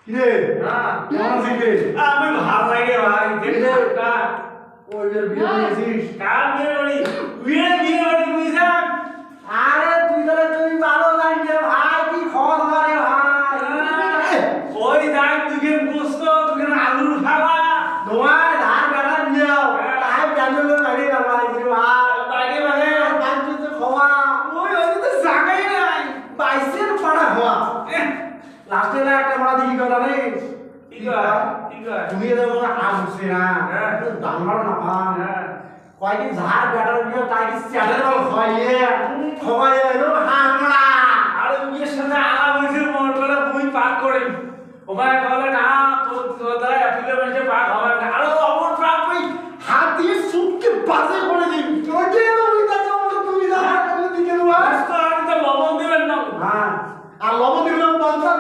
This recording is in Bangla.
কিরে হ্যাঁ কেমন আছিস রে? আমি ভালো লাগে ভাই দেখটা ওই যে বিয়ে দিয়েছিস? কার বিয়ে বাড়ি বিয়ে বাড়ি বুঝাম আরে তুই তাহলে তুই ভালো জানিস রে ভাই, কি খবর রে ভাই? ওই দেখ তুই গোস্ত তুই আলুর খাওয়া তোমার ধার বেটা নিও তাই জানলো গাড়ি ভাই রে ভাই। বাইরে মানে বাড়িতে তো খাওয়া ওই তো জায়গাই নাই বাইসের পাড়া হওয়া লাস্টে না একটা বড় দিকে কথা নেই। ঠিক আছে ঠিক আছে তুমি এদের মনে আম উঠছে না হ্যাঁ। দাম ভালো না পান হ্যাঁ কয়েকদিন ঝাড় বেটার বিয়ে তাই চ্যাটের বল খাইয়ে খাওয়াইয়ে এলো হামলা। আর বিয়ের সাথে আলাপ হয়েছে মন করে ভূমি পার করে ওখানে বলে